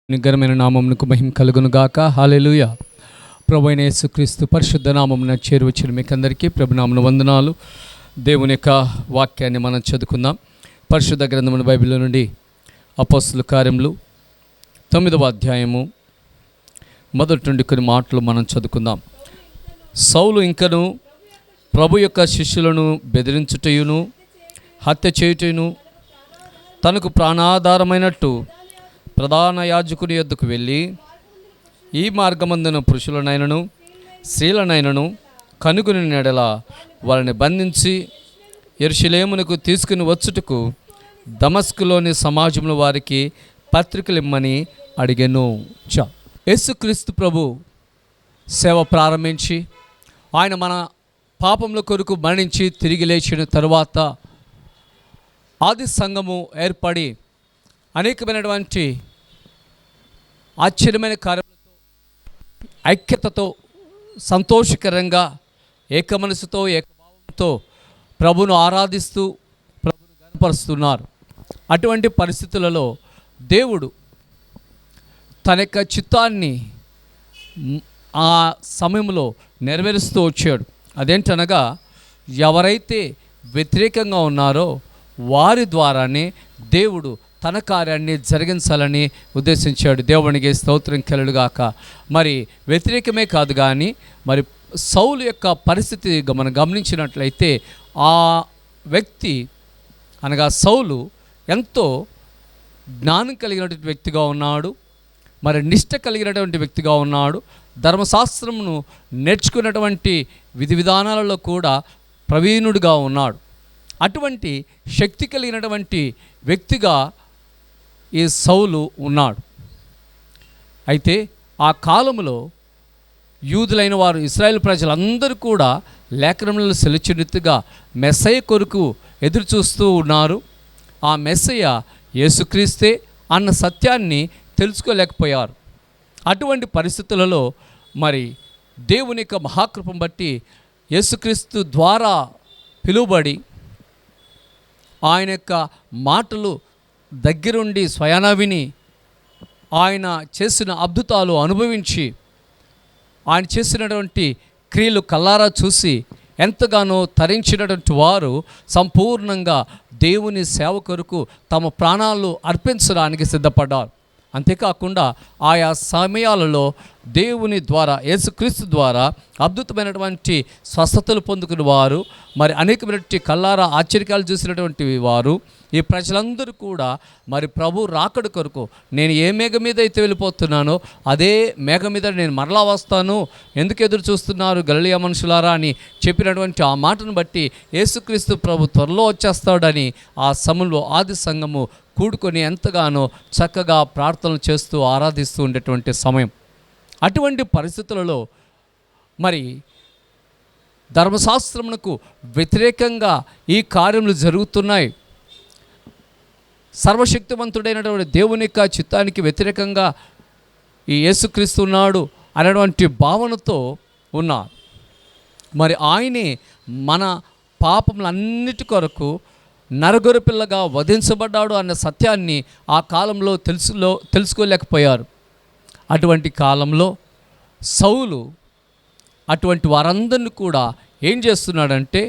నిఘరమైన నామమునకు మహిమ కలుగును గాక. హల్లెలూయా. ప్రభువైన యేసుక్రీస్తు పరిశుద్ధ నామమున చేరువచ్చిన మీకు అందరికీ ప్రభునామమున వందనాలు. దేవుని యొక్క వాక్యాన్ని మనం చదువుకుందాం. పరిశుద్ధ గ్రంథమున బైబిల్లో నుండి అపోస్తలుల కార్యములు 9వ అధ్యాయము మొదటి నుండి కొన్ని మాటలు మనం చదువుకుందాం. సౌలు ఇంకను ప్రభు యొక్క శిష్యులను బెదిరించుటయును హత్య చేయుటయును తనకు ప్రాణాధారమైనట్టు ప్రధాన యాజకుని యొద్దకు వెళ్ళి, ఈ మార్గమందున పురుషులనైనను స్త్రీలనైనను కనుగొని నెడల వారిని బంధించి యెరూషలేమునకు తీసుకుని వచ్చుటకు దమస్కులోని సమాజంలో వారికి పత్రికలు ఇమ్మని అడిగెను. యేసుక్రీస్తు ప్రభు సేవ ప్రారంభించి ఆయన మన పాపముల కొరకు మరణించి తిరిగి లేచిన తరువాత ఆది సంఘము ఏర్పడి అనేకమైనటువంటి ఆశ్చర్యమైన కార్యములతో ఐక్యతతో సంతోషకరంగా ఏక మనసుతో ఏకభావంతో ప్రభును ఆరాధిస్తూ ప్రభును గణపరుస్తున్నారు. అటువంటి పరిస్థితులలో దేవుడు తన యొక్క చిత్తాన్ని ఆ సమయంలో నెరవేరుస్తూ వచ్చాడు. అదేంటనగా ఎవరైతే వ్యతిరేకంగా ఉన్నారో వారి ద్వారానే దేవుడు తన కార్యాన్ని జరిగించాలని ఉద్దేశించాడు. దేవునికి స్తోత్రం కలుగుగాక. మరి వ్యతిరేకమే కాదు కానీ మరి సౌలు యొక్క పరిస్థితి మనం గమనించినట్లయితే ఆ వ్యక్తి అనగా సౌలు ఎంతో జ్ఞానం కలిగినటువంటి వ్యక్తిగా ఉన్నాడు, మరి నిష్ట కలిగినటువంటి వ్యక్తిగా ఉన్నాడు, ధర్మశాస్త్రమును నేర్చుకున్నటువంటి విధి విధానాలలో కూడా ప్రవీణుడిగా ఉన్నాడు. అటువంటి శక్తి కలిగినటువంటి వ్యక్తిగా ఈ సౌలు ఉన్నాడు. అయితే ఆ కాలంలో యూదులైన వారు ఇశ్రాయేలు ప్రజలందరూ కూడా లేఖనములలో సెలవిచ్చినట్టుగా మెస్సయ్య కొరకు ఎదురు చూస్తూ ఉన్నారు. ఆ మెస్సయ్య యేసుక్రీస్తే అన్న సత్యాన్ని తెలుసుకోలేకపోయారు. అటువంటి పరిస్థితులలో మరి దేవుని యొక్క మహాకృపను బట్టి యేసుక్రీస్తు ద్వారా పిలువబడి ఆయన యొక్క మాటలు దగ్గరుండి స్వయానా విని ఆయన చేసిన అద్భుతాలు అనుభవించి ఆయన చేసినటువంటి క్రియలు కల్లారా చూసి ఎంతగానో తరించినటువంటి వారు సంపూర్ణంగా దేవుని సేవ కొరకు తమ ప్రాణాలు అర్పించడానికి సిద్ధపడ్డారు. అంతేకాకుండా ఆయా సమయాలలో దేవుని ద్వారా యేసుక్రీస్తు ద్వారా అద్భుతమైనటువంటి స్వస్థతలు పొందుకున్న వారు, మరి అనేకమైనటువంటి కల్లారా ఆశ్చర్యాలు చూసినటువంటి వారు, ఈ ప్రజలందరూ కూడా మరి ప్రభు రాకడ కొరకు నేను ఏ మేఘం మీద అయితే వెళ్ళిపోతున్నానో అదే మేఘం మీద నేను మరలా వస్తాను, ఎందుకు ఎదురు చూస్తున్నారు గలిలయ మనుషులారా అని చెప్పినటువంటి ఆ మాటను బట్టి యేసుక్రీస్తు ప్రభు త్వరలో వచ్చేస్తాడని ఆ సమయంలో ఆది సంఘము కూడుకొని ఎంతగానో చక్కగా ప్రార్థనలు చేస్తూ ఆరాధిస్తూ ఉండేటువంటి సమయం. అటువంటి పరిస్థితులలో మరి ధర్మశాస్త్రమునకు వ్యతిరేకంగా ఈ కార్యములు జరుగుతున్నాయి, సర్వశక్తివంతుడైనటువంటి దేవుని యొక్క చిత్తానికి వ్యతిరేకంగా ఈ యేసుక్రీస్తు ఉన్నాడు అనేటువంటి భావనతో ఉన్నారు. మరి ఆయనే మన పాపములన్నిటి కొరకు నరగొర్రె పిల్లగా వధించబడ్డాడు అన్న సత్యాన్ని ఆ కాలంలో తెలుసుకోలేకపోయారు. అటువంటి కాలంలో సౌలు అటువంటి వారందరినీ కూడా ఏం చేస్తున్నాడంటే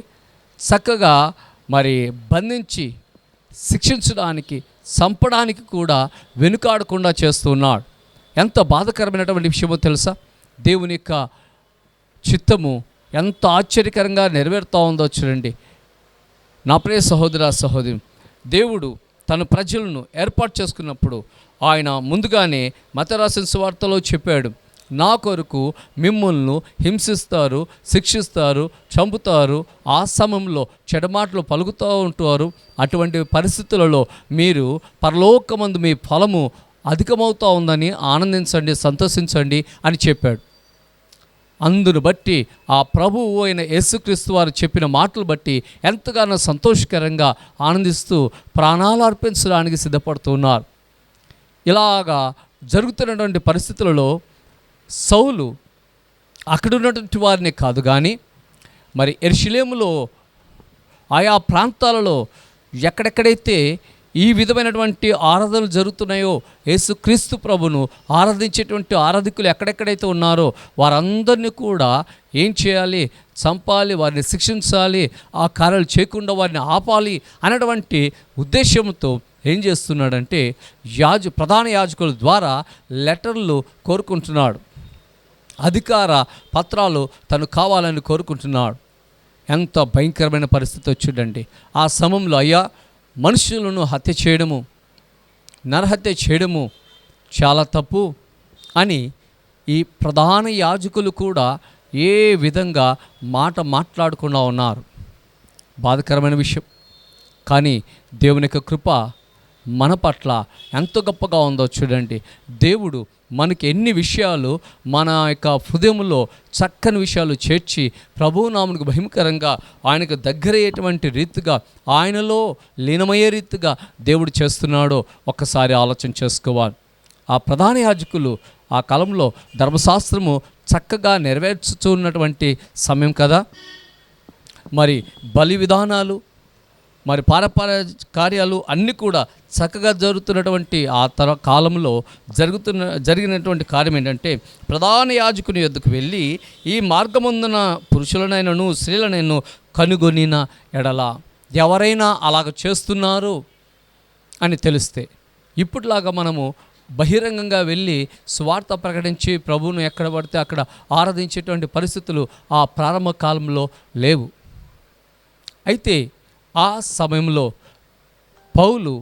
చక్కగా మరి బంధించి శిక్షించడానికి చంపడానికి కూడా వెనుకాడకుండా చేస్తున్నాడు. ఎంత బాధాకరమైనటువంటి విషయమో తెలుసా? దేవుని యొక్క చిత్తము ఎంత ఆశ్చర్యకరంగా నెరవేరుతూ ఉందో చూడండి. నా ప్రియ సహోదర సహోదరి, దేవుడు తన ప్రజలను ఏర్పాటు చేసుకున్నప్పుడు ఆయన ముందుగానే మత్తయి రాసిన సువార్తలో చెప్పాడు, నా కొరకు మిమ్మల్ని హింసిస్తారు, శిక్షిస్తారు, చంపుతారు, ఆ సమయంలో చెడమాటలు పలుకుతూ ఉంటారు. అటువంటి పరిస్థితులలో మీరు పరలోకమందు మీ ఫలము అధికమవుతూ ఉందని ఆనందించండి, సంతోషించండి అని చెప్పాడు. అందును బట్టి ఆ ప్రభువు అయిన యేసుక్రీస్తు వారు చెప్పిన మాటలు బట్టి ఎంతగానో సంతోషకరంగా ఆనందిస్తూ ప్రాణాలు అర్పించడానికి సిద్ధపడుతున్నారు. ఇలాగా జరుగుతున్నటువంటి పరిస్థితులలో సౌలు అక్కడ ఉన్నటువంటి వారిని కాదు కానీ మరి యెరూషలేములో ఆయా ప్రాంతాలలో ఎక్కడెక్కడైతే ఈ విధమైనటువంటి ఆరాధనలు జరుగుతున్నాయో యేసుక్రీస్తు ప్రభును ఆరాధించేటువంటి ఆరాధికులు ఎక్కడెక్కడైతే ఉన్నారో వారందరినీ కూడా ఏం చేయాలి? చంపాలి, వారిని శిక్షించాలి, ఆ కార్యాలు చేయకుండా వారిని ఆపాలి అనేటువంటి ఉద్దేశంతో ఏం చేస్తున్నాడంటే ప్రధాన యాజకుల ద్వారా లెటర్లు కోరుకుంటున్నాడు, అధికార పత్రాలు తను కావాలని కోరుకుంటున్నాడు. ఎంత భయంకరమైన పరిస్థితి వచ్చిందండి. ఆ సమయంలో అయ్యా మనుషులను హత్య చేయడము, నరహత్య చేయడము చాలా తప్పు అని ఈ ప్రధాన యాజకులు కూడా ఏ విధంగా మాట్లాడకుండా ఉన్నారు. బాధాకరమైన విషయం. కానీ దేవుని యొక్క కృప మన పట్ల ఎంత గొప్పగా ఉందో చూడండి. దేవుడు మనకి ఎన్ని విషయాలు మన యొక్క హృదయంలో చక్కని విషయాలు చేర్చి ప్రభువు నామమునకు భయంకరంగా ఆయనకు దగ్గరయ్యేటువంటి రీతిగా, ఆయనలో లీనమయ్యే రీతిగా దేవుడు చేస్తున్నాడో ఒక్కసారి ఆలోచన చేసుకోవాలి. ఆ ప్రధాన యాజకులు ఆ కాలంలో ధర్మశాస్త్రము చక్కగా నెరవేర్చుతున్నటువంటి సమయం కదా. మరి బలి విధానాలు, మరి కార్యాలు అన్నీ కూడా చక్కగా జరుగుతున్నటువంటి ఆ కాలంలో జరిగినటువంటి కార్యం ఏంటంటే ప్రధాన యాజకుని యొద్దకు వెళ్ళి ఈ మార్గమందున పురుషులనైనను స్త్రీలనైనా కనుగొనిన ఎడల, ఎవరైనా అలాగ చేస్తున్నారు అని తెలిస్తే, ఇప్పటిలాగా మనము బహిరంగంగా వెళ్ళి స్వార్థ ప్రకటించి ప్రభువును ఎక్కడ పడితే అక్కడ ఆరాధించేటువంటి పరిస్థితులు ఆ ప్రారంభ కాలంలో లేవు. అయితే ఆ సమయంలో పౌలు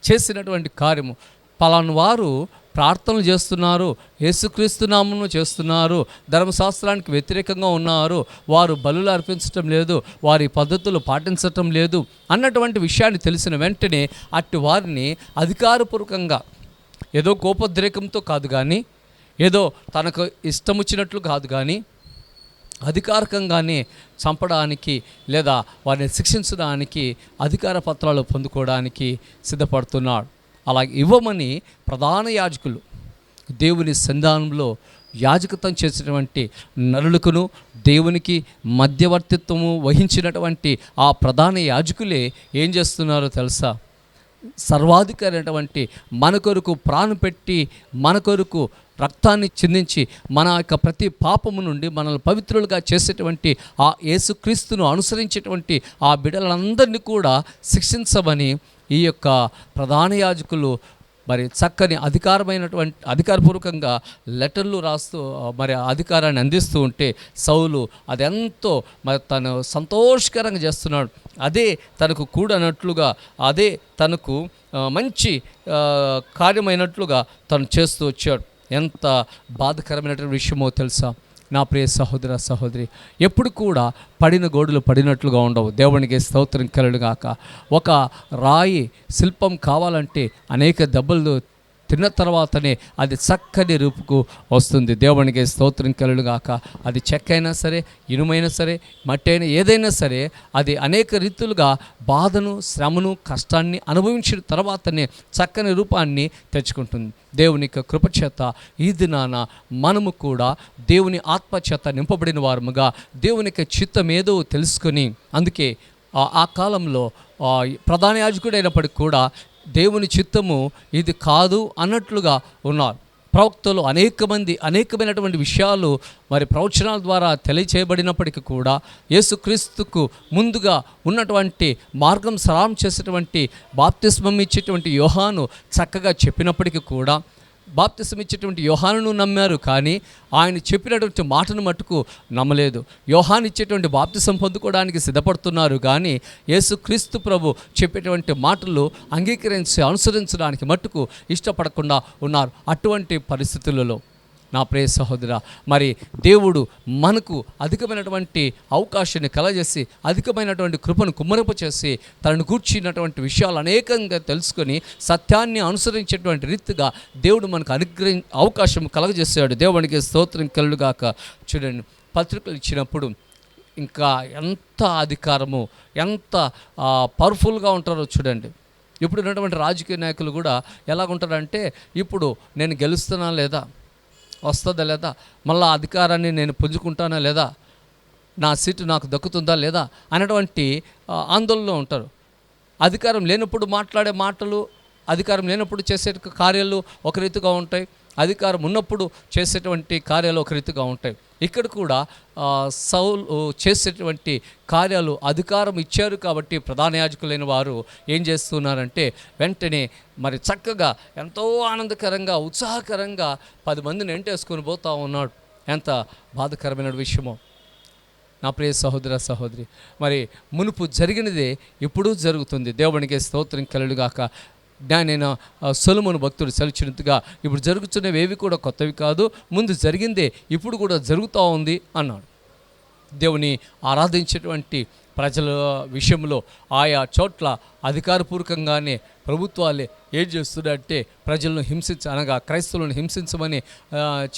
చేసినటువంటి కార్యము, పలానా వారు ప్రార్థనలు చేస్తున్నారు, యేసుక్రీస్తు నామమున చేస్తున్నారు, ధర్మశాస్త్రానికి వ్యతిరేకంగా ఉన్నారు, వారు బలులు అర్పించటం లేదు, వారి పద్ధతులు పాటించటం లేదు అన్నటువంటి విషయాన్ని తెలిసిన వెంటనే అట్టి వారిని అధికారపూర్వకంగా ఏదో కోపోద్రేకంతో కాదు కానీ, ఏదో తనకు ఇష్టం వచ్చినట్లు కాదు కానీ, అధికారికంగానే చంపడానికి లేదా వారిని శిక్షించడానికి అధికార పత్రాలు పొందుకోవడానికి సిద్ధపడుతున్నాడు. అలా ఇవ్వమని ప్రధాన యాజకులు దేవుని సంధానంలో యాజకత్వం చేసినటువంటి నరులకును దేవునికి మధ్యవర్తిత్వము వహించినటువంటి ఆ ప్రధాన యాజకులే ఏం చేస్తున్నారో తెలుసా? సర్వాధికారి అయినటువంటి మన కొరకు ప్రాణం పెట్టి, మన కొరకు రక్తాన్ని చిందించి, మన యొక్క ప్రతి పాపము నుండి మనల్ని పవిత్రులుగా చేసేటువంటి ఆ యేసుక్రీస్తును అనుసరించేటువంటి ఆ బిడ్డలందరినీ కూడా శిక్షించమని ఈ యొక్క ప్రధాన యాజకులు మరి చక్కని అధికారపూర్వకంగా లెటర్లు రాస్తూ మరి అధికారాన్ని అందిస్తూ ఉంటే సౌలు అదెంతో మరి తను సంతోషకరంగా చేస్తున్నాడు. అదే తనకు కూడనట్లుగా, అదే తనకు మంచి కార్యమైనట్లుగా తను చేస్తూ వచ్చాడు. ఎంత బాధకరమైనటువంటి విషయమో తెలుసా నా ప్రియ సహోదర సహోదరి? ఎప్పుడు కూడా పడిన గోడలు పడినట్లుగా ఉండవు. దేవునికి స్తోత్రం కలుగుగాక. ఒక రాయి శిల్పం కావాలంటే అనేక దెబ్బలు తిన్న తర్వాతనే అది చక్కని రూపుకు వస్తుంది. దేవునికి స్తోత్రం కలుగుగాక. అది చెక్క అయినా సరే, ఇనుమైనా సరే, మట్టి అయినా ఏదైనా సరే, అది అనేక రీతులుగా బాధను, శ్రమను, కష్టాన్ని అనుభవించిన తర్వాతనే చక్కని రూపాన్ని తెచ్చుకుంటుంది. దేవుని యొక్క కృపచేత ఈ దినాన మనము కూడా దేవుని ఆత్మచేత నింపబడిన వారముగా దేవుని యొక్క చిత్తం ఏదో తెలుసుకొని, అందుకే ఆ కాలంలో ప్రధాన యాజకుడు అయినప్పటికీ కూడా దేవుని చిత్తము ఇది కాదు అన్నట్లుగా ఉన్నారు. ప్రవక్తలు అనేకమైనటువంటి విషయాలు మరి ప్రవచనాల ద్వారా తెలియచేయబడినప్పటికీ కూడా యేసుక్రీస్తుకు ముందుగా ఉన్నటువంటి మార్గం సరాం చేసేటువంటి బాప్తిస్మం ఇచ్చేటువంటి యోహాను చక్కగా చెప్పినప్పటికీ కూడా బాప్తిసం ఇచ్చేటువంటి యోహానును నమ్మారు, కానీ ఆయన చెప్పినటువంటి మాటను మట్టుకు నమ్మలేదు. యోహాను ఇచ్చేటువంటి బాప్తిసం పొందుకోవడానికి సిద్ధపడుతున్నారు, కానీ యేసుక్రీస్తు ప్రభు చెప్పేటువంటి మాటలు అంగీకరించి అనుసరించడానికి మట్టుకు ఇష్టపడకుండా ఉన్నారు. అటువంటి పరిస్థితులలో నా ప్రియ సహోదర, మరి దేవుడు మనకు అధికమైనటువంటి అవకాశాన్ని కలగజేసి, అధికమైనటువంటి కృపను కుమ్మరింప చేసి, తనను కూర్చున్నటువంటి విషయాలు అనేకంగా తెలుసుకొని సత్యాన్ని అనుసరించేటువంటి రీతిగా దేవుడు మనకు అవకాశం కలగజేశాడు. దేవునికి స్తోత్రం కలుగుగాక. చూడండి, పత్రికలు ఇచ్చినప్పుడు ఇంకా ఎంత అధికారము, ఎంత పవర్ఫుల్గా ఉంటారో చూడండి. ఇప్పుడు ఉన్నటువంటి రాజకీయ నాయకులు కూడా ఎలాగుంటారంటే, ఇప్పుడు నేను గెలుస్తున్నా లేదా, వస్తుందా లేదా, మళ్ళా అధికారాన్ని నేను పుంజుకుంటానా లేదా, నా సీటు నాకు దక్కుతుందా లేదా అనేటువంటి ఆందోళనలో ఉంటారు. అధికారం లేనప్పుడు మాట్లాడే మాటలు, అధికారం లేనప్పుడు చేసే కార్యాలు ఒక రీతిగా ఉంటాయి, అధికారం ఉన్నప్పుడు చేసేటువంటి కార్యాలు ఒక రీతిగా ఉంటాయి. ఇక్కడ కూడా సౌలు చేసేటువంటి కార్యాలు అధికారం ఇచ్చారు కాబట్టి ప్రధాన యాజకులైన వారు ఏం చేస్తున్నారంటే వెంటనే మరి చక్కగా ఎంతో ఆనందకరంగా ఉత్సాహకరంగా 10 మందిని వెంటేసుకొని పోతూ ఉన్నాడు. ఎంత బాధకరమైన విషయమో నా ప్రియ సహోదర సహోదరి. మరి మునుపు జరిగినదే ఇప్పుడు జరుగుతుంది. దేవునికి స్తోత్రం కలుగుగాక. జ్ఞానైన సొలొమోను భక్తుడు సెలచినట్టుగా ఇప్పుడు జరుగుతున్నవి ఏవి కూడా కొత్తవి కాదు, ముందు జరిగిందే ఇప్పుడు కూడా జరుగుతూ ఉంది అన్నాడు. దేవుని ఆరాధించేటువంటి ప్రజల విషయంలో ఆయా చోట్ల అధికారపూర్వకంగానే ప్రభుత్వాలే ఏం చేస్తున్నాయంటే ప్రజలను అనగా క్రైస్తవులను హింసించమని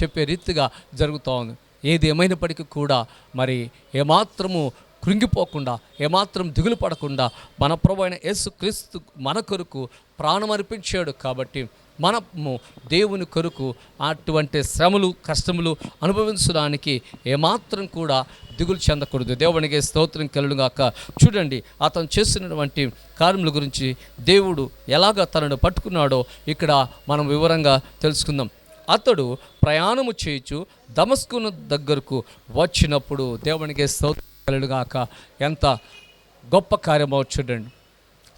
చెప్పే రీతిగా జరుగుతూ ఉంది. ఏది ఏమైనప్పటికీ కూడా మరి ఏమాత్రము కృంగిపోకుండా, ఏమాత్రం దిగులు పడకుండా మన ప్రభువైన యేసుక్రీస్తు మన కొరకు ప్రాణం అర్పించాడు కాబట్టి మనము దేవుని కొరకు అటువంటి శ్రమలు కష్టములు అనుభవించడానికి ఏమాత్రం కూడా దిగులు చెందకూడదు. దేవునికి స్తోత్రం కలుగుగాక. చూడండి, అతను చేస్తున్నటువంటి కార్యముల గురించి దేవుడు ఎలాగ తనను పట్టుకున్నాడో ఇక్కడ మనం వివరంగా తెలుసుకుందాం. అతడు ప్రయాణము చేయుచు దమస్కును దగ్గరకు వచ్చినప్పుడు దేవునికి స్తోత్రం కలుగుగాక. ఎంత గొప్ప కార్యమో చూడండి.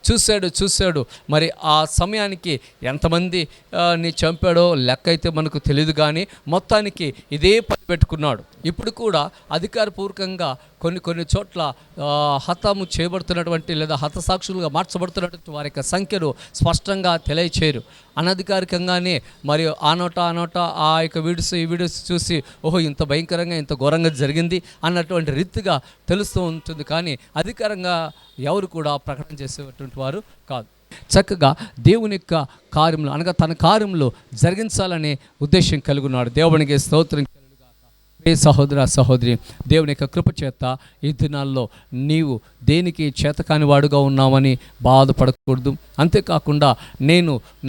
చూశాడు మరి ఆ సమయానికి ఎంతమంది ని చంపాడో లెక్క అయితే మనకు తెలియదు, కానీ మొత్తానికి ఇదే పని పెట్టుకున్నాడు. ఇప్పుడు కూడా అధికారపూర్వకంగా కొన్ని చోట్ల హతము చేయబడుతున్నటువంటి లేదా హతసాక్షులుగా మార్చబడుతున్నటువంటి వారి యొక్క సంఖ్యను స్పష్టంగా తెలియచేయరు. అనధికారికంగానే మరి ఆ నోట ఆ యొక్క ఈ వీడియోస్ చూసి ఓహో ఇంత భయంకరంగా ఇంత ఘోరంగా జరిగింది అన్నటువంటి రీతిగా తెలుస్తూ ఉంటుంది, కానీ అధికారంగా ఎవరు కూడా ప్రకటన చేసేటువంటి వారు కాదు. చక్కగా దేవుని యొక్క కార్యములు అనగా తన కార్యములు జరిగించాలనే ఉద్దేశం కలిగి ఉన్నాడు. దేవునికి స్తోత్రం. సహోదర సహోదరి, దేవుని యొక్క కృప చేత ఈ దినాల్లో నీవు దేనికి చేతకాని వాడుగా ఉన్నావని బాధపడకూడదు. అంతేకాకుండా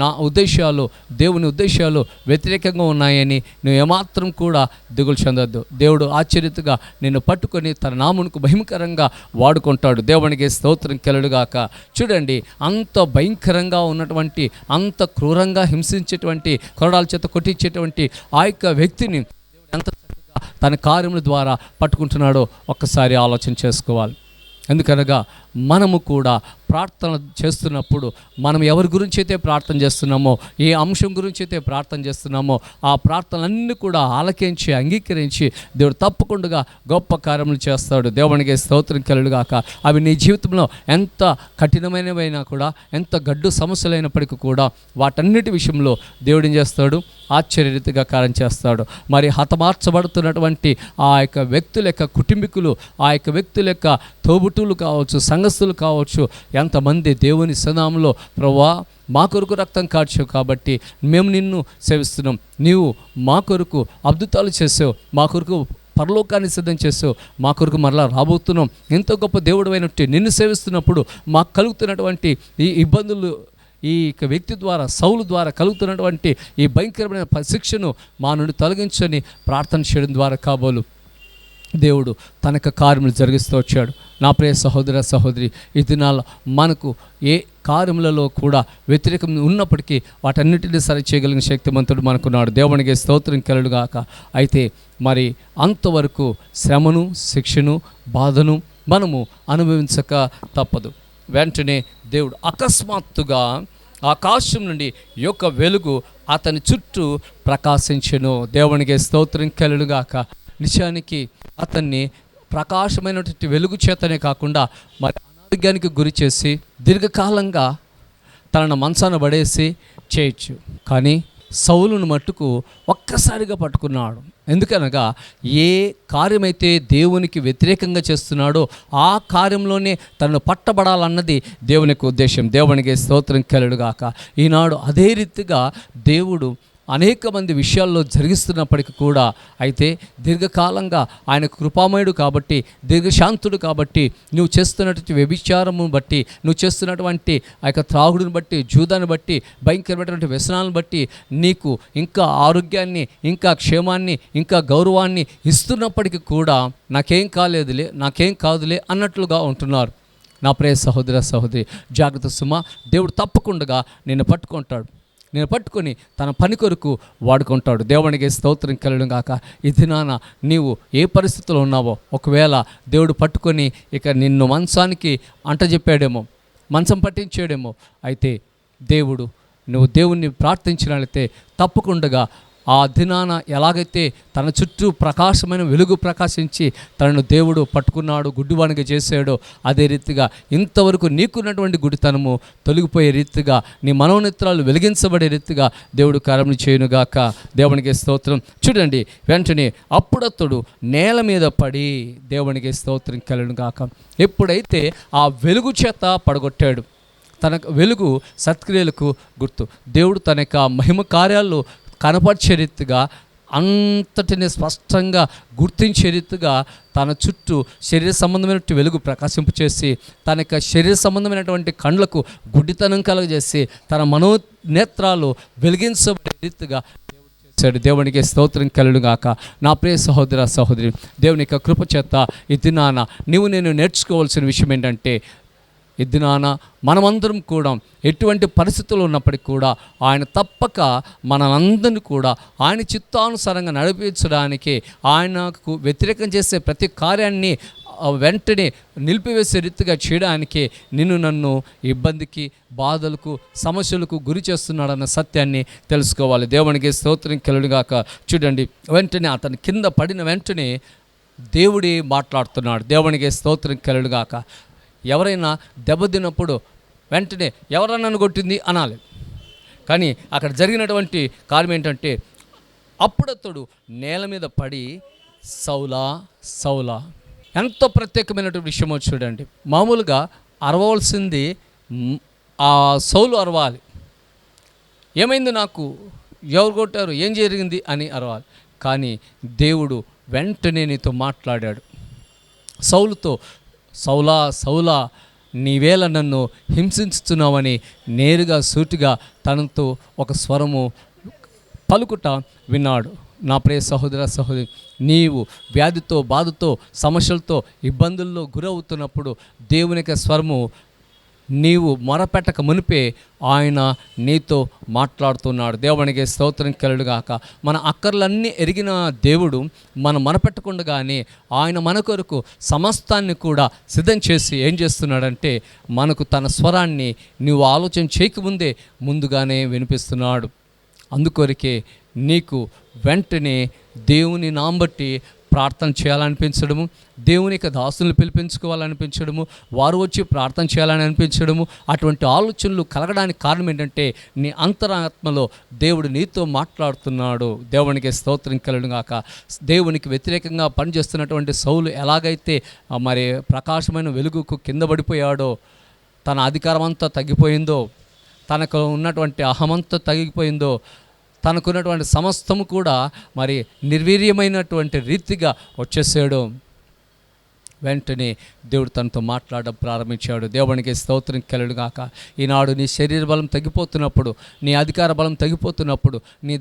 నా ఉద్దేశాలు దేవుని ఉద్దేశాలు వ్యతిరేకంగా ఉన్నాయని నువ్వు ఏమాత్రం కూడా దిగులు చెందొద్దు. దేవుడు ఆశ్చర్యతగా నిన్ను పట్టుకొని తన నామునకు భయంకరంగా వాడుకుంటాడు. దేవునికి స్తోత్రం కలుగుగాక. చూడండి, అంత భయంకరంగా ఉన్నటువంటి, అంత క్రూరంగా హింసించేటువంటి, కొరడాల చేత కొట్టించేటువంటి ఆ యొక్క వ్యక్తిని ఎంత తన కార్యముల ద్వారా పట్టుకుంటున్నాడో ఒక్కసారి ఆలోచన చేసుకోవాలి. ఎందుకనగా మనము కూడా ప్రార్థన చేస్తున్నప్పుడు మనం ఎవరి గురించి అయితే ప్రార్థన చేస్తున్నామో, ఏ అంశం గురించి అయితే ప్రార్థన చేస్తున్నామో ఆ ప్రార్థనలన్నీ కూడా ఆలకించి అంగీకరించి దేవుడు తప్పకుండా గొప్ప కార్యములు చేస్తాడు. దేవునికి స్తోత్రం కలుగుగాక. అవి నీ జీవితంలో ఎంత కఠినమైనవైనా కూడా, ఎంత గడ్డు సమస్యలైనప్పటికీ కూడా వాటన్నిటి విషయంలో దేవుడు ఏం చేస్తాడు? ఆశ్చర్యరీతిగా కార్యం చేస్తాడు. మరి హతమార్చబడుతున్నటువంటి ఆ యొక్క వ్యక్తుల యొక్క కుటుంబీకులు, ఆ యొక్క వ్యక్తుల యొక్క తోబుట్టులు కావచ్చు, సంఘస్థులు కావచ్చు, ఎంతమంది దేవుని సనామంలో ప్రభువా మా కొరకు రక్తం కార్చావు కాబట్టి మేము నిన్ను సేవిస్తున్నాం, నీవు మా కొరకు అద్భుతాలు చేసావు, మా కొరకు పరలోకాన్ని సిద్ధం చేసావు, మా కొరకు మరలా రాబోతున్నాం, ఎంతో గొప్ప దేవుడు అయినట్టు నిన్ను సేవిస్తున్నప్పుడు మాకు కలుగుతున్నటువంటి ఈ ఇబ్బందులు, ఈ వ్యక్తి ద్వారా సౌలు ద్వారా కలుగుతున్నటువంటి ఈ భయంకరమైన శిక్షను మా నుండి తొలగించని ప్రార్థన చేయడం ద్వారా కాబోలు దేవుడు తన యొక్క కార్యములు జరిగిస్తూ వచ్చాడు. నా ప్రియ సహోదర సహోదరి, ఈ దినాల్లో మనకు ఏ కార్యములలో కూడా వ్యతిరేకం ఉన్నప్పటికీ వాటన్నిటినీ సరి చేయగలిగిన శక్తిమంతుడు మనకున్నాడు. దేవునికి స్తోత్రం కలుగుగాక. అయితే మరి అంతవరకు శ్రమను, శిక్షను, బాధను మనము అనుభవించక తప్పదు. వెంటనే దేవుడు అకస్మాత్తుగా ఆకాశం నుండి యొక్క వెలుగు అతని చుట్టూ ప్రకాశించెను. దేవునికి స్తోత్రం కలుగుగాక. నిజానికి అతన్ని ప్రకాశమైనటువంటి వెలుగు చేతనే కాకుండా మరి అనారోగ్యానికి గురి చేసి దీర్ఘకాలంగా తనను మంచాన పడేసి చేయొచ్చు, కానీ సౌలును మట్టుకు ఒక్కసారిగా పట్టుకున్నాడు. ఎందుకనగా ఏ కార్యమైతే దేవునికి వ్యతిరేకంగా చేస్తున్నాడో ఆ కార్యంలోనే తనను పట్టబడాలన్నది దేవునికి ఉద్దేశం. దేవునికి స్తోత్రం కలుగుగాక. ఈనాడు అదే రీతిగా దేవుడు అనేక మంది విషయాల్లో జరిగిస్తున్నప్పటికీ కూడా, అయితే దీర్ఘకాలంగా ఆయన కృపామయుడు కాబట్టి, దీర్ఘశాంతుడు కాబట్టి, నువ్వు చేస్తున్నటువంటి వ్యభిచారమును బట్టి, నువ్వు చేస్తున్నటువంటి ఆ యొక్క త్రాగుడుని బట్టి, జూదాన్ని బట్టి, భయంకరమైనటువంటి వ్యసనాలను బట్టి నీకు ఇంకా ఆరోగ్యాన్ని, ఇంకా క్షేమాన్ని, ఇంకా గౌరవాన్ని ఇస్తున్నప్పటికీ కూడా నాకేం కాదులే అన్నట్లుగా ఉంటున్నారు. నా ప్రియ సహోదర సహోదరి, జాగ్రత్త సుమా. దేవుడు తప్పకుండా నిన్ను పట్టుకుంటాడు. నేను పట్టుకొని తన పని కొరకు వాడుకుంటాడు. దేవునికి స్తోత్రం కలుగును గాక. ఈ దినాన నీవు ఏ పరిస్థితిలో ఉన్నావో, ఒకవేళ దేవుడు పట్టుకొని ఇక నిన్ను మంచానికి అంటజెప్పాడేమో, మంచం పట్టించాడేమో, అయితే నువ్వు దేవుణ్ణి ప్రార్థించినట్లయితే తప్పకుండా ఆ దినాన ఎలాగైతే తన చుట్టూ ప్రకాశమైన వెలుగు ప్రకాశించి తనను దేవుడు పట్టుకున్నాడు, గుడ్డివానిగా చేశాడో, అదే రీతిగా ఇంతవరకు నీకున్నటువంటి గుడితనము తొలగిపోయే రీతిగా, నీ మనోనేత్రాలు వెలిగించబడే రీతిగా దేవుడు కార్యం చేయునుగాక. దేవునికి స్తోత్రం. చూడండి, వెంటనే అప్పుడతడు నేల మీద పడి దేవునికి స్తోత్రం కలుగునుగాక. ఎప్పుడైతే ఆ వెలుగు చేత పడగొట్టాడు, తన వెలుగు సత్క్రియలకు గుర్తు. దేవుడు తన యొక్క మహిమ కార్యాలు కనపరిచే రీతిగా, అంతటిని స్పష్టంగా గుర్తించే రీతిగా తన చుట్టూ శరీర సంబంధమైనటువంటి వెలుగు ప్రకాశింపచేసి, తన యొక్క శరీర సంబంధమైనటువంటి కండ్లకు గుడ్డితనం కలుగజేసి, తన మనోనేత్రాలు వెలిగించబడే రీతిగా దేవునికి స్తోత్రం కలుగునుగాక. నా ప్రియ సహోదర సహోదరి, దేవుని యొక్క కృప చేత ఈ దినాన నేను నేర్చుకోవాల్సిన విషయం ఏంటంటే, ఈ దినాన మనమందరం కూడా ఎటువంటి పరిస్థితులు ఉన్నప్పటికీ కూడా ఆయన తప్పక మనందరినీ కూడా ఆయన చిత్తానుసారంగా నడిపించడానికి, ఆయనకు వ్యతిరేకం చేసే ప్రతి కార్యాన్ని వెంటనే నిలిపివేసే రీతిగా చేయడానికి నన్ను ఇబ్బందికి, బాధలకు, సమస్యలకు గురి చేస్తున్నాడన్న సత్యాన్ని తెలుసుకోవాలి. దేవునికి స్తోత్రం కలుగునుగాక. చూడండి, వెంటనే అతను కింద పడిన వెంటనే దేవుడే మాట్లాడుతున్నాడు. దేవునికి స్తోత్రం కలుగునుగాక. ఎవరైనా దెబ్బతిన్నప్పుడు వెంటనే ఎవరన్నా నన్ను కొట్టింది అనాలి. కానీ అక్కడ జరిగినటువంటి కార్యం ఏంటంటే, అప్పుడతడు నేల మీద పడి సౌలా సౌలా. ఎంతో ప్రత్యేకమైనటువంటి విషయమో చూడండి. మామూలుగా అరవవలసింది ఆ సౌలు అరవాలి. ఏమైంది, నాకు ఎవరు కొట్టారు, ఏం జరిగింది అని అరవాలి. కానీ దేవుడు వెంటనే నీతో మాట్లాడాడు. సౌలుతో, సౌలా సౌలా, నీవేళ నన్ను హింసించుతున్నావని నేరుగా సూటిగా తనతో ఒక స్వరము పలుకుట విన్నాడు. నా ప్రియ సహోదర సహోదరి, నీవు వ్యాధితో, బాధతో, సమస్యలతో, ఇబ్బందుల్లో గురవుతున్నప్పుడు దేవుని యొక్క స్వరము నీవు మొరపెట్టక మునిపే ఆయన నీతో మాట్లాడుతున్నాడు. దేవునికి స్తోత్రం కలుగునుగాక. మన అక్కర్లన్నీ ఎరిగిన దేవుడు మనం మొరపెట్టకుండానే ఆయన మన కొరకు సమస్తాన్ని కూడా సిద్ధం చేసి ఏం చేస్తున్నాడంటే, మనకు తన స్వరాన్ని నీవు ఆలోచన చేయకముందే ముందుగానే వినిపిస్తున్నాడు. అందుకొరకే నీకు వెంటనే దేవుని నాంబట్టి ప్రార్థన చేయాలనిపించడము, దేవుని యొక్క దాసులను పిలిపించుకోవాలనిపించడము, వారు వచ్చి ప్రార్థన చేయాలని అనిపించడము, అటువంటి ఆలోచనలు కలగడానికి కారణం ఏంటంటే, నీ అంతరాత్మలో దేవుడు నీతో మాట్లాడుతున్నాడు. దేవునికి స్తోత్రం కలుగునుగాక. దేవునికి వ్యతిరేకంగా పనిచేస్తున్నటువంటి సౌలు ఎలాగైతే మరి ప్రకాశమైన వెలుగుకు కింద పడిపోయాడో, తన అధికారం అంతా తగ్గిపోయిందో, తనకు ఉన్నటువంటి అహమంతా తగ్గిపోయిందో, తనకున్నటువంటి సమస్తము కూడా మరి నిర్వీర్యమైనటువంటి రీతిగా వచ్చేసాడు. వెంటనే దేవుడు తనతో మాట్లాడడం ప్రారంభించాడు. దేవునికి స్తోత్రం కలుగునుగాక. ఈనాడు నీ శరీర బలం తగ్గిపోతున్నప్పుడు, నీ అధికార బలం తగ్గిపోతున్నప్పుడు, నీ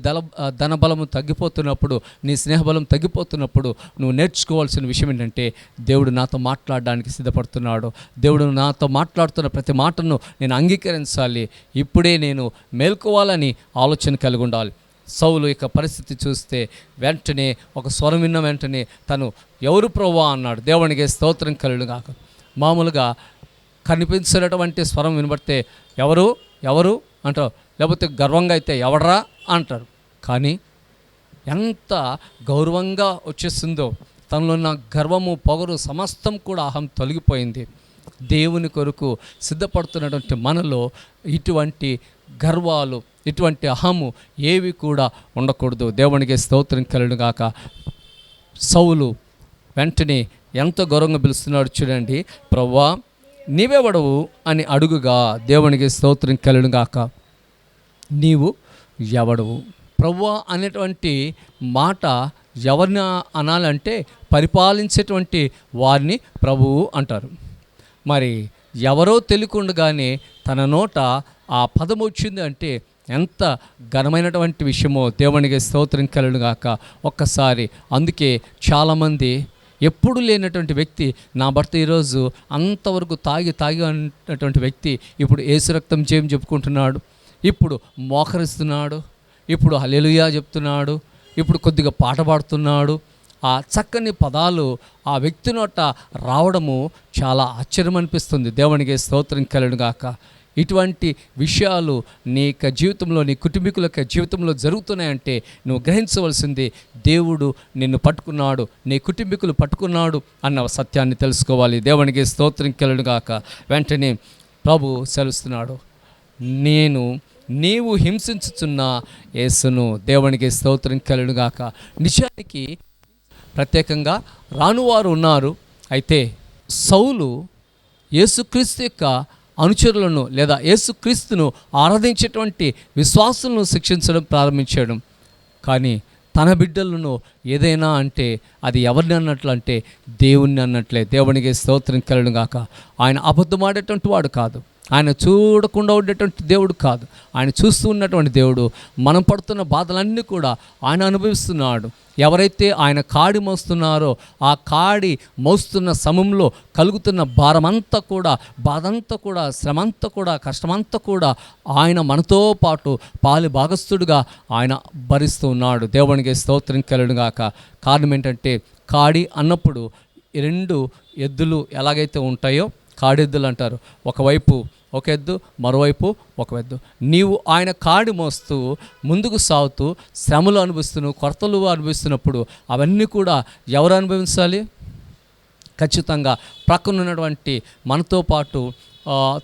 ధన బలము తగ్గిపోతున్నప్పుడు, నీ స్నేహబలం తగ్గిపోతున్నప్పుడు నువ్వు నేర్చుకోవాల్సిన విషయం ఏంటంటే, దేవుడు నాతో మాట్లాడడానికి సిద్ధపడుతున్నాడు. దేవుడు నాతో మాట్లాడుతున్న ప్రతి మాటను నేను అంగీకరించాలి. ఇప్పుడే నేను మేల్కోవాలని ఆలోచన కలిగి ఉండాలి. సౌలు యొక్క పరిస్థితి చూస్తే వెంటనే ఒక స్వరం విన్న వెంటనే తను ఎవరు ప్రభువా అన్నాడు. దేవునికి స్తోత్రం కలుగునుగాక. మామూలుగా కనిపించినటువంటి స్వరం వినబడితే ఎవరు ఎవరు అంటారు, లేకపోతే గర్వంగా అయితే ఎవడరా అంటారు. కానీ ఎంత గౌరవంగా వచ్చేస్తుందో, తనలో ఉన్న గర్వము, పొగరు సమస్తం కూడా అహం తొలగిపోయింది. దేవుని కొరకు సిద్ధపడుతున్నటువంటి మనలో ఇటువంటి గర్వాలు, ఇటువంటి అహము ఏవి కూడా ఉండకూడదు. దేవునికి స్తోత్రం కలుగునుగాక. సౌలు వెంటనే ఎంతో గౌరవంగా పిలుస్తున్నాడు. చూడండి, ప్రభువా నీవెవడవు అని అడుగుగా, దేవునికి స్తోత్రం కలుగునుగాక. నీవు ఎవడవు? ప్రభువా అనేటువంటి మాట ఎవరిని అనాలంటే పరిపాలించేటువంటి వారిని ప్రభువు అంటారు. మరి ఎవరో తెలియకుండానే తన నోట ఆ పదం వచ్చింది అంటే ఎంత ఘనమైనటువంటి విషయమో. దేవునికి స్తోత్రం కలుగునుగాక. ఒక్కసారి అందుకే చాలామంది ఎప్పుడు లేనటువంటి వ్యక్తి, నా భర్త ఈరోజు అంతవరకు తాగి ఉన్నటువంటి వ్యక్తి ఇప్పుడు యేసు రక్తం చేయని చెప్పుకుంటున్నాడు, ఇప్పుడు మోకరిస్తున్నాడు, ఇప్పుడు హల్లెలూయా చెప్తున్నాడు, ఇప్పుడు కొద్దిగా పాట పాడుతున్నాడు. ఆ చక్కని పదాలు ఆ వ్యక్తి నోట రావడము చాలా ఆశ్చర్యం అనిపిస్తుంది. దేవునికి స్తోత్రం కలుగును గాక. ఇటువంటి విషయాలు నీ యొక్క జీవితంలో, నీ కుటుంబీకుల యొక్క జీవితంలో జరుగుతున్నాయంటే నువ్వు గ్రహించవలసింది, దేవుడు నిన్ను పట్టుకున్నాడు, నీ కుటుంబీకులు పట్టుకున్నాడు అన్న సత్యాన్ని తెలుసుకోవాలి. దేవునికి స్తోత్రం కలుగును గాక. వెంటనే ప్రభు సెలవుస్తున్నాడు, నీవు హింసించుచున్న యేసును. దేవునికి స్తోత్రం కలుగును గాక. నిజానికి ప్రత్యేకంగా రానువారు ఉన్నారు. అయితే సౌలు యేసుక్రీస్తు యొక్క అనుచరులను లేదా యేసుక్రీస్తును ఆరాధించేటువంటి విశ్వాసులను శిక్షించడం ప్రారంభించడం. కానీ తన బిడ్డలను ఏదైనా అంటే అది ఎవరిని అన్నట్లు అంటే దేవుణ్ణి అన్నట్లే. దేవునికి స్తోత్రం కలుగును గాక. ఆయన అబద్ధమాడేటువంటి వాడు కాదు, ఆయన చూడకుండా ఉండేటువంటి దేవుడు కాదు, ఆయన చూస్తూ ఉన్నటువంటి దేవుడు. మనం పడుతున్న బాధలన్నీ కూడా ఆయన అనుభవిస్తున్నాడు. ఎవరైతే ఆయన కాడి మోస్తున్నారో ఆ కాడి మోస్తున్న సమయంలో కలుగుతున్న భారమంతా కూడా, బాధంతా కూడా, శ్రమంతా కూడా, కష్టమంతా కూడా ఆయన మనతో పాటు పాలి భాగస్థుడుగా ఆయన భరిస్తూ ఉన్నాడు. దేవునికి స్తోత్రం కలుగును గాక. కారణం ఏంటంటే, కాడి అన్నప్పుడు 2 ఎద్దులు ఎలాగైతే ఉంటాయో కాడెద్దులు అంటారు. ఒకవైపు ఒక ఎద్దు, మరోవైపు ఒక ఎద్దు. నీవు ఆయన కాడి మోస్తూ ముందుకు సాగుతూ శ్రమలు అనుభవిస్తున్నావు, కొరతలు అనుభవిస్తున్నప్పుడు అవన్నీ కూడా ఎవరు అనుభవించాలి? ఖచ్చితంగా ప్రక్కనున్నటువంటి మనతో పాటు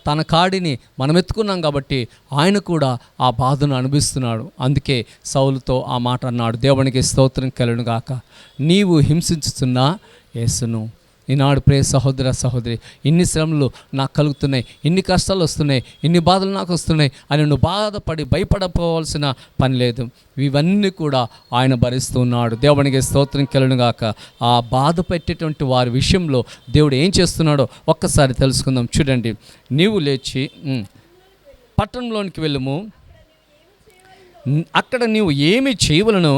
తన కాడిని మనం ఎత్తుకున్నాం కాబట్టి ఆయన కూడా ఆ బాధను అనుభవిస్తున్నాడు. అందుకే సౌలుతో ఆ మాట అన్నాడు. దేవునికి స్తోత్రం కలుగును గాక. నీవు హింసించుతున్న యేసును. ఈనాడు ప్రియ సహోదర సహోదరి, ఇన్ని శ్రమలు నాకు కలుగుతున్నాయి, ఇన్ని కష్టాలు వస్తున్నాయి, ఇన్ని బాధలు నాకు వస్తున్నాయి అని నువ్వు బాధపడి భయపడపోవాల్సిన పని లేదు. ఇవన్నీ కూడా ఆయన భరిస్తూ ఉన్నాడు. దేవునికి స్తోత్రం కలుగును గాక. ఆ బాధ పెట్టేటువంటి వారి విషయంలో దేవుడు ఏం చేస్తున్నాడో ఒక్కసారి తెలుసుకుందాం. చూడండి, నీవు లేచి పట్టణంలోనికి వెళ్ళుము, అక్కడ నీవు ఏమి చేయవలను.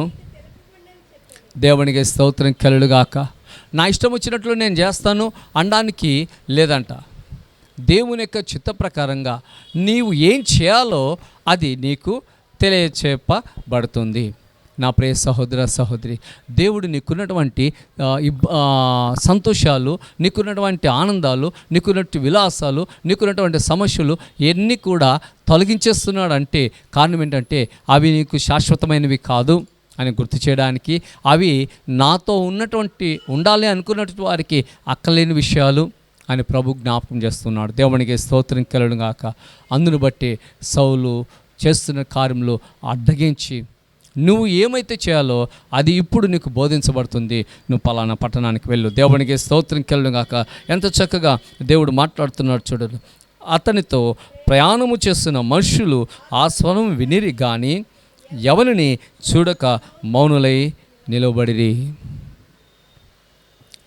దేవునికి స్తోత్రం కలుగును గాక. నా ఇష్టం వచ్చినట్లు నేను చేస్తాను అనడానికి లేదంట. దేవుని యొక్క చిత్త ప్రకారంగా నీవు ఏం చేయాలో అది నీకు తెలియచేపబడుతుంది. నా ప్రియ సహోదర సహోదరి, దేవుడు నీకున్నటువంటి సంతోషాలు, నీకున్నటువంటి ఆనందాలు, నీకున్నటువంటి విలాసాలు, నీకున్నటువంటి సమస్యలు ఎన్ని కూడా తొలగించేస్తున్నాడు. అంటే కారణం ఏంటంటే అవి నీకు శాశ్వతమైనవి కాదు అని గుర్తు చేయడానికి, అవి నాతో ఉండాలి అనుకున్నటువంటి వారికి అక్కలేని విషయాలు అని ప్రభు జ్ఞాపకం చేస్తున్నాడు. దేవునికి స్తోత్రం కలుగును గాక. అందును బట్టి సౌలు చేస్తున్న కార్యంలో అడ్డగించి నువ్వు ఏమైతే చేయాలో అది ఇప్పుడు నీకు బోధించబడుతుంది, నువ్వు పలానా పట్టణానికి వెళ్ళు. దేవునికి స్తోత్రం కలుగును గాక. ఎంత చక్కగా దేవుడు మాట్లాడుతున్నాడు చూడండి. అతనితో ప్రయాణము చేస్తున్న మనుషులు ఆ స్వరం వినిరి కానీ ఎవరిని చూడక మౌనులై నిలబడిరి.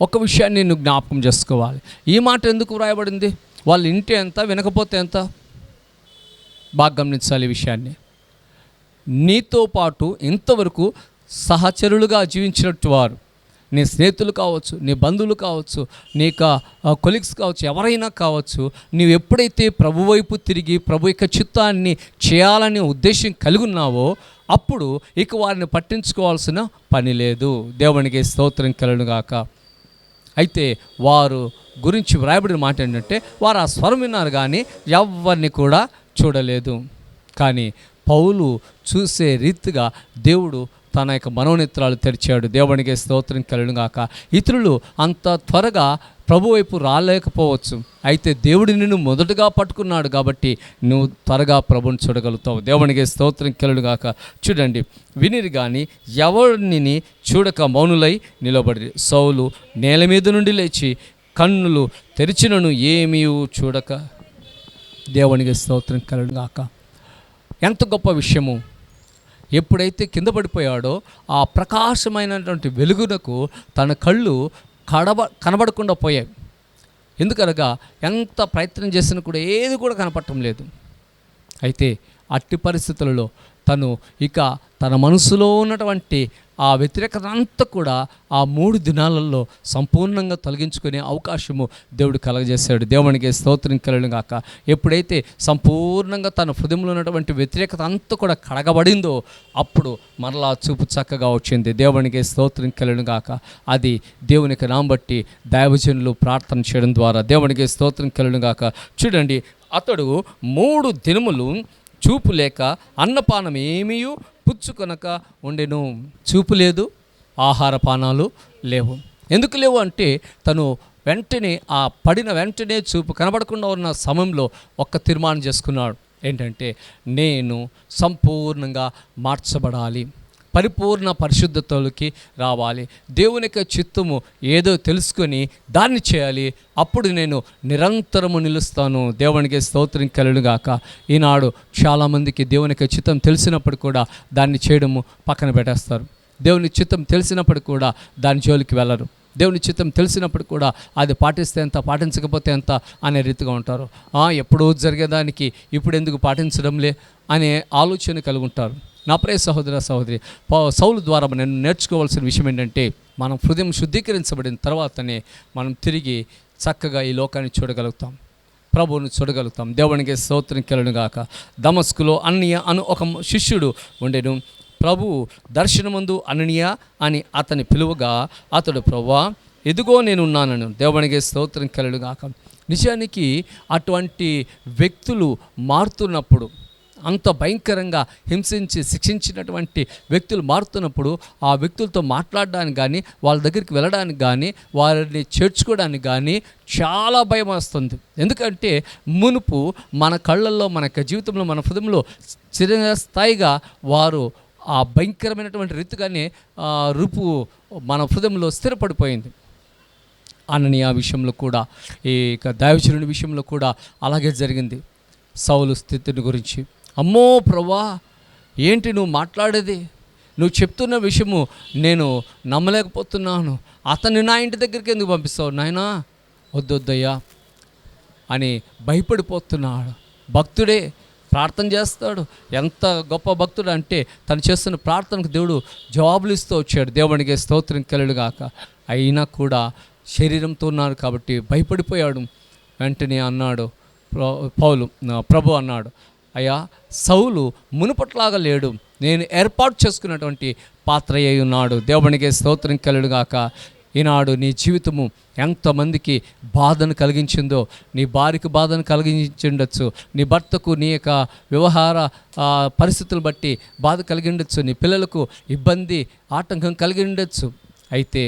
ఒక విషయాన్ని నేను జ్ఞాపకం చేసుకోవాలి. ఈ మాట ఎందుకు వ్రాయబడింది? వాళ్ళు ఇంటి ఎంత, వినకపోతే ఎంత? బాగా గమనించాలి ఈ విషయాన్ని. నీతో పాటు ఇంతవరకు సహచరులుగా జీవించినట్టు వారు, నీ స్నేహితులు కావచ్చు, నీ బంధువులు కావచ్చు, నీ కొలీగ్స్ కావచ్చు, ఎవరైనా కావచ్చు, నీవు ఎప్పుడైతే ప్రభు వైపు తిరిగి ప్రభు యొక్క చిత్తాన్ని చేయాలనే ఉద్దేశం కలిగి ఉన్నావో అప్పుడు ఇక వారిని పట్టించుకోవాల్సిన పని లేదు. దేవునికి స్తోత్రం కలుగును గాక. అయితే వారు గురించి వ్రాయబడిన మాట ఏంటంటే, వారు ఆ స్వరం విన్నారు కానీ ఎవరిని కూడా చూడలేదు. కానీ పౌలు చూసే రీతిగా దేవుడు తన యొక్క మనోనేత్రాలు తెరిచాడు. దేవునికి స్తోత్రం కలుగును గాక. ఇతరులు అంత త్వరగా ప్రభు వైపు రాలేకపోవచ్చు, అయితే దేవుడు నిన్ను మొదటగా పట్టుకున్నాడు కాబట్టి నువ్వు త్వరగా ప్రభుని చూడగలుగుతావు. దేవునికి స్తోత్రం కలుగును గాక. చూడండి, వినిరి కానీ ఎవరిని చూడక మౌనులై నిలబడి. సౌలు నేల మీద నుండి లేచి కన్నులు తెరిచినను ఏమీ చూడక. దేవునికి స్తోత్రం కలుగును గాక. ఎంత గొప్ప విషయము! ఎప్పుడైతే కింద పడిపోయాడో ఆ ప్రకాశమైనటువంటి వెలుగునకు తన కళ్ళు కనబడకుండా పోయాయి. ఎందుకనగా ఎంత ప్రయత్నం చేసినా కూడా ఏది కూడా కనపడటం లేదు. అయితే అట్టి పరిస్థితులలో తను ఇక తన మనసులో ఉన్నటువంటి ఆ వ్యతిరేకత అంతా కూడా ఆ 3 దినాలలో సంపూర్ణంగా తొలగించుకునే అవకాశము దేవుడు కలగజేశాడు. దేవునికి స్తోత్రం కలుగును గాక. ఎప్పుడైతే సంపూర్ణంగా తన హృదయంలో ఉన్నటువంటి వ్యతిరేకత అంతా కూడా కడగబడిందో అప్పుడు మరలా చూపు చక్కగా వచ్చింది. దేవునికి స్తోత్రం కలుగును గాక. అది దేవునికి నాంబట్టి దైవజనులు ప్రార్థన చేయడం ద్వారా దేవునికి స్తోత్రం కలుగును గాక. చూడండి, అతడు 3 దినములు చూపు లేక అన్నపానం ఏమీ పుచ్చుకొనక ఉండెను. చూపు లేదు, ఆహార పానాలు లేవు. ఎందుకు లేవు అంటే తను వెంటనే ఆ పడిన వెంటనే చూపు కనబడకుండా ఉన్న సమయంలో ఒక్క తీర్మానం చేసుకున్నాడు. ఏంటంటే, నేను సంపూర్ణంగా మార్చబడాలి, పరిపూర్ణ పరిశుద్ధతలోకి రావాలి, దేవుని యొక్క చిత్తము ఏదో తెలుసుకొని దాన్ని చేయాలి, అప్పుడు నేను నిరంతరము నిలుస్తాను. దేవునికి స్తోత్రం కలుగును గాక. ఈనాడు చాలామందికి దేవుని యొక్క చిత్తం తెలిసినప్పుడు కూడా దాన్ని చేయడము పక్కన పెట్టేస్తారు. దేవుని చిత్తం తెలిసినప్పుడు కూడా దాని జోలికి వెళ్ళరు. దేవుని చిత్తం తెలిసినప్పుడు కూడా అది పాటిస్తే ఎంత, పాటించకపోతే ఎంత అనే రీతిగా ఉంటారు. ఎప్పుడూ జరిగేదానికి ఇప్పుడు ఎందుకు పాటించడంలే అనే ఆలోచన కలిగి ఉంటారు. నా ప్రియ సహోదర సహోదరి, సౌలు ద్వారా నేను నేర్చుకోవాల్సిన విషయం ఏంటంటే, మనం హృదయం శుద్ధీకరించబడిన తర్వాతనే మనం తిరిగి చక్కగా ఈ లోకాన్ని చూడగలుగుతాం, ప్రభువును చూడగలుగుతాం. దేవునికి స్తోత్రం కలుగును గాక. దమస్కులో అననీయ అను ఒక శిష్యుడు ఉండెను. ప్రభువు దర్శనమందు అననీయ అని అతని పిలువగా అతడు, ప్రభువా ఎదుగో నేనున్నానను. దేవునికి స్తోత్రం కలుగును గాక. నిజానికి అటువంటి వ్యక్తులు మారుతున్నప్పుడు, అంత భయంకరంగా హింసించి శిక్షించినటువంటి వ్యక్తులు మారుతున్నప్పుడు ఆ వ్యక్తులతో మాట్లాడడానికి కానీ, వాళ్ళ దగ్గరికి వెళ్ళడానికి కానీ, వారిని చేర్చుకోవడానికి కానీ చాలా భయం వస్తుంది. ఎందుకంటే మునుపు మన కళ్ళల్లో, మన జీవితంలో, మన హృదయంలో చిరస్థాయిగా వారు ఆ భయంకరమైనటువంటి రీతిగానే రూపు మన హృదయంలో స్థిరపడిపోయింది. అననీయ విషయంలో కూడా, ఈ దైవజనుని విషయంలో కూడా అలాగే జరిగింది. సౌలు స్థితిని గురించి, అమ్మో ప్రభువా, ఏంటి నువ్వు మాట్లాడేది, నువ్వు చెప్తున్న విషయము నేను నమ్మలేకపోతున్నాను, అతన్ని నా ఇంటి దగ్గరికి ఎందుకు పంపిస్తావు నాయనా, వద్దొద్దయ్యా అని భయపడిపోతున్నాడు. భక్తుడే ప్రార్థన చేస్తాడు. ఎంత గొప్ప భక్తుడు అంటే తను చేస్తున్న ప్రార్థనకు దేవుడు జవాబులు ఇస్తూ వచ్చాడు. దేవునికి స్తోత్రం కలుగును గాక. అయినా కూడా శరీరంతో ఉన్నారు కాబట్టి భయపడిపోయాడు. వెంటనే అన్నాడు ప్రభు అన్నాడు, అయ్యా సౌలు మునుపట్లాగా లేడు, నేను ఏర్పాటు చేసుకున్నటువంటి పాత్ర అయి ఉన్నాడు. దేవునికి స్తోత్రం కలుగును గాక. ఈనాడు నీ జీవితము ఎంతమందికి బాధను కలిగించిందో, నీ భార్యకు బాధను కలిగించుండొచ్చు, నీ భర్తకు నీ యొక్క వ్యవహార పరిస్థితులు బట్టి బాధ కలిగి ఉండొచ్చు, నీ పిల్లలకు ఇబ్బంది ఆటంకం కలిగి ఉండొచ్చు. అయితే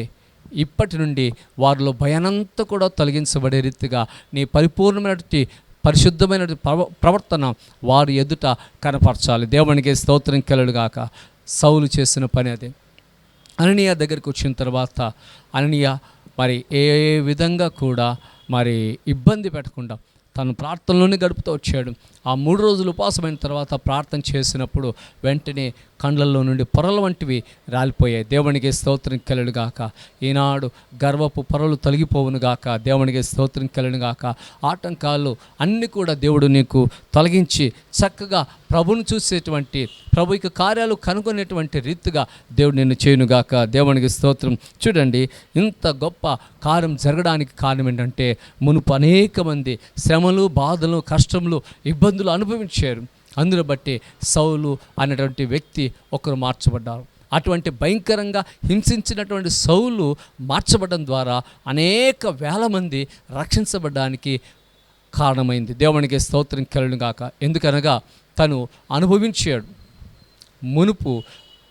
ఇప్పటి నుండి వారిలో భయానంతా కూడా తొలగించబడే రీతిగా నీ పరిపూర్ణమైనటువంటి పరిశుద్ధమైన ప్రవర్తన వారి ఎదుట కనపరచాలి. దేవునికి స్తోత్రం కలుగును గాక. సౌలు చేసిన పని అదే. అననీయ దగ్గరికి వచ్చిన తర్వాత అననీయ మరి ఏ విధంగా కూడా మరి ఇబ్బంది పెట్టకుండా తను ప్రార్థనలోనే గడుపుతూ వచ్చాడు. ఆ 3 రోజులు ఉపవాసమైన తర్వాత ప్రార్థన చేసినప్పుడు వెంటనే కండ్లల్లో నుండి పొరల వంటివి రాలిపోయాయి. దేవునికి స్తోత్రం కలుగును గాక. ఈనాడు గర్వపు పొరలు తొలగిపోవును గాక. దేవునికి స్తోత్రం కలుగును గాక. ఆటంకాలు అన్నీ కూడా దేవుడు నీకు తొలగించి చక్కగా ప్రభువును చూసేటువంటి, ప్రభు యొక్క కార్యాలు కనుగొనేటువంటి రీతిగా దేవుడు నిన్ను చేయునుగాక. దేవునికి స్తోత్రం. చూడండి, ఇంత గొప్ప కార్యం జరగడానికి కారణం ఏంటంటే, మునుపు అనేక మంది శ్రమలు, బాధలు, కష్టములు, ఇబ్బందులు అనుభవించారు. అందును బట్టి సౌలు అనేటువంటి వ్యక్తి ఒకరు మార్చబడ్డారు. అటువంటి భయంకరంగా హింసించినటువంటి సౌలు మార్చబడడం ద్వారా అనేక వేల మంది రక్షించబడడానికి కారణమైంది. దేవునికి స్తోత్రం కలుగును గాక. ఎందుకనగా తను అనుభవించాడు. మునుపు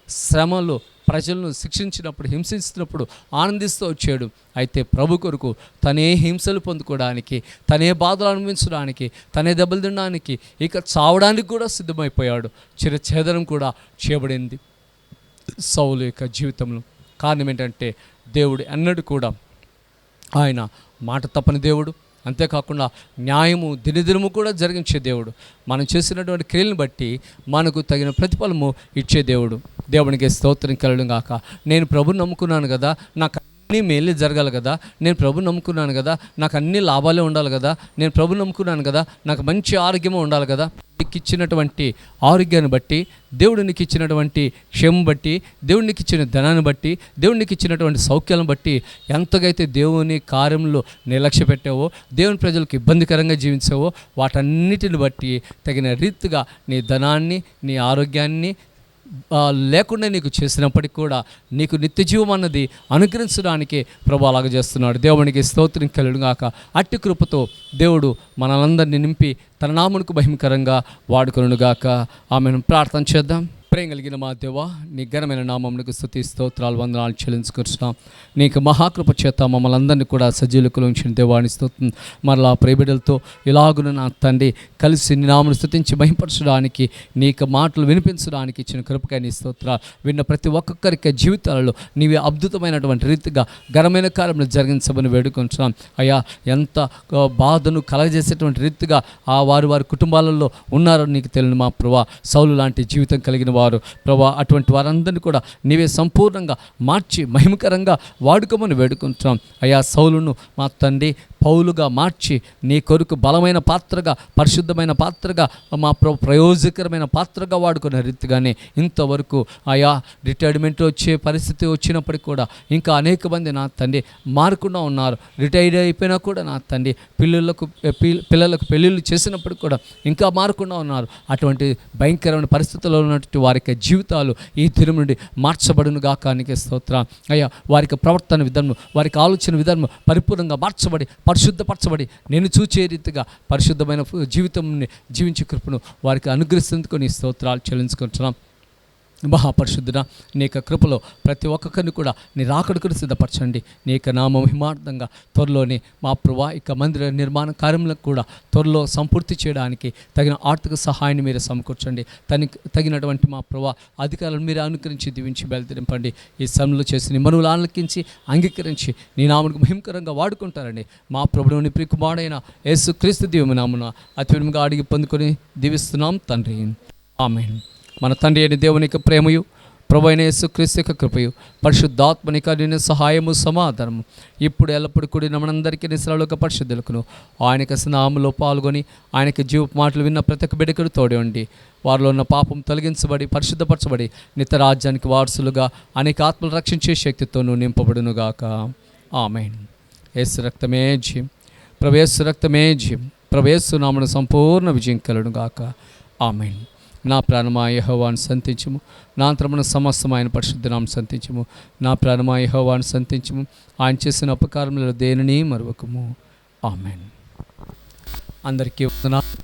శ్రమలు ప్రజలను శిక్షించినప్పుడు, హింసించినప్పుడు ఆనందిస్తూ వచ్చాడు. అయితే ప్రభు కొరకు తనే హింసలు పొందుకోవడానికి, తనే బాధలు అనుభవించడానికి, తనే దెబ్బలు తినడానికి, ఇక చావడానికి కూడా సిద్ధమైపోయాడు. చిరఛేదనం కూడా చేయబడింది సౌలు యొక్క జీవితంలో. కారణం ఏంటంటే, దేవుడు ఎన్నడూ కూడా ఆయన మాట తప్పని దేవుడు. అంతేకాకుండా న్యాయము దినదినము కూడా జరిగించే దేవుడు. మనం చేసినటువంటి క్రియలను బట్టి మనకు తగిన ప్రతిఫలము ఇచ్చే దేవుడు. దేవునికి స్తోత్రం కలుగును గాక. నేను ప్రభుని నమ్ముకున్నాను కదా, నాకు అన్నీ మేలు జరగాలి కదా, నేను ప్రభుని నమ్ముకున్నాను కదా, నాకు అన్ని లాభాలే ఉండాలి కదా, నేను ప్రభుని నమ్ముకున్నాను కదా, నాకు మంచి ఆరోగ్యము ఉండాలి కదా, నీకు ఇచ్చినటువంటి ఆరోగ్యాన్ని బట్టి, దేవుడు నీకు ఇచ్చినటువంటి క్షేమం బట్టి, దేవుడు నీకు ఇచ్చిన ధనాన్ని బట్టి, దేవుడు నీకు ఇచ్చినటువంటి సౌఖ్యాలను బట్టి ఎంతగైతే దేవుని కార్యంలో నిర్లక్ష్య పెట్టావో, దేవుని ప్రజలకు ఇబ్బందికరంగా జీవించావో, వాటన్నిటిని బట్టి తగిన రీతిగా నీ ధనాన్ని, నీ ఆరోగ్యాన్ని లేకుండా నీకు చేసినప్పటికీ కూడా నీకు నిత్య జీవం అన్నది అనుగ్రహించడానికి ప్రభు అలాగ చేస్తున్నాడు. దేవునికి స్తోత్రం కలుగుగాక. అట్టి కృపతో దేవుడు మనలందరినీ నింపి తన నామమునకు మహిమకరంగా వాడుకొనుగాక. ఆమెను ప్రార్థన చేద్దాం. ప్రేమ కలిగిన మా దేవా, నీ ఘనమైన నామమునకు స్తుతి స్తోత్రాలు వందనాలు చెల్లించుకుంటున్నాం. నీకు మహాకృప చేత మమ్మల్ని అందరినీ కూడా సజీవులకు ఉంచిన దేవాన్ని స్తోత్రం. మరలా ప్రేమిడలతో ఇలాగున నా తండ్రి కలిసి నీ నామను స్తుతించి మహింపరచడానికి, నీకు మాటలు వినిపించడానికి ఇచ్చిన కృపకై నీ స్తోత్రాలు. విన్న ప్రతి ఒక్కొక్కరికి జీవితాలలో నీవే అద్భుతమైనటువంటి రీతిగా ఘనమైన కార్యములు జరిగించమని వేడుకుంటున్నాం. అయ్యా, ఎంత బాధను కలగజేసేటువంటి రీతిగా వారి కుటుంబాలలో ఉన్నారో నీకు తెలియని మా ప్రభా, సౌలు లాంటి జీవితం కలిగిన వారు ప్రభా, అటువంటి వారందరినీ కూడా నీవే సంపూర్ణంగా మార్చి మహిమకరంగా వాడుకోమని వేడుకుంటున్నాం. అయ్యా, సౌలును మా తండ్రి పౌలుగా మార్చి నీ కొరకు బలమైన పాత్రగా, పరిశుద్ధమైన పాత్రగా, మా ప్రయోజకరమైన పాత్రగా వాడుకునే రీతిగానే ఇంతవరకు అయా రిటైర్మెంట్ వచ్చే పరిస్థితి వచ్చినప్పటికీ కూడా ఇంకా అనేక మంది నా తండ్రి మారకుండా ఉన్నారు. రిటైర్డ్ అయిపోయినా కూడా నా తండ్రి పిల్లలకు పెళ్ళిళ్ళు చేసినప్పటికి కూడా ఇంకా మారకుండా ఉన్నారు. అటువంటి భయంకరమైన పరిస్థితుల్లో ఉన్నటువంటి వారికి జీవితాలు ఈ దినం నుండి మార్చబడును గాక. నీకే స్తోత్రం. అయ్యా, వారికి ప్రవర్తన విధానం, వారికి ఆలోచన విధానం పరిపూర్ణంగా మార్చబడి పరిశుద్ధపరచబడి నేను చూచే రీతిగా పరిశుద్ధమైన జీవితం జీవించే కృపను వారికి అనుగ్రహిస్తేందుకు నీ స్తోత్రాలు చెల్లించుకుంటున్నాం. మహాపరిశుద్ధుడా, నీ యొక్క కృపలో ప్రతి ఒక్కరిని కూడా నీ రాకడకు సిద్ధపరచండి. నీ యొక్క నామ మహిమార్థంగా త్వరలోనే మా ప్రభా ఇక మందిర నిర్మాణ కార్యములకు కూడా త్వరలో సంపూర్తి చేయడానికి తగిన ఆర్థిక సహాయాన్ని మీరు సమకూర్చండి. తగినటువంటి మా ప్రభా అధికారులను మీరు అనుకరించి దీవించి బయలుదేరింపండి. ఈ సమయంలో చేసి నీ మనవులు ఆలకించి అంగీకరించి నీ నామకు మహిమకరంగా వాడుకుంటారండి. మా ప్రభువుని ప్రియకుమారుడైన యేసుక్రీస్తు దివ్యమైన నామమున అత్యున్నతంగా అడిగి పొందుకొని దీవిస్తున్నాం తండ్రి. ఆమేన్. మన తండ్రి అయిన దేవుని యొక్క ప్రేమయు, ప్రభు అయిన యేసుక్రీస్తు యొక్క కృపయు, పరిశుద్ధాత్మని కలిగిన సహాయము సమాధానము ఇప్పుడు ఎల్లప్పుడు కూడి మనందరికీ నిశ్రలోక పరిశుద్ధులకును ఆయనకి స్నామంలో పాల్గొని ఆయనకి జీవ మాటలు విన్న ప్రతి ఒక్క బిడ్డకు తోడి ఉండి వారిలో ఉన్న పాపం తొలగించబడి పరిశుద్ధపరచబడి నిత్య రాజ్యానికి వారసులుగా అనేక ఆత్మలు రక్షించే శక్తితోనూ నింపబడునుగాక. ఆమేన్. యేసు రక్తమే జయం, ప్రభు యేసు రక్తమే జయం, ప్రభు యేసు నామమున సంపూర్ణ విజయం కలుగునుగాక. ఆమేన్. నా ప్రాణమా యెహోవాను సంతించుము, నా అంతరమున సమస్తమైన పరిశుద్ధనామం సంతించుము. నా ప్రాణమా యెహోవాను సంతించుము, ఆయన చేసిన ఉపకారములలో దేనిని మరువకము. ఆమేన్. అందరికీ వందనాలు.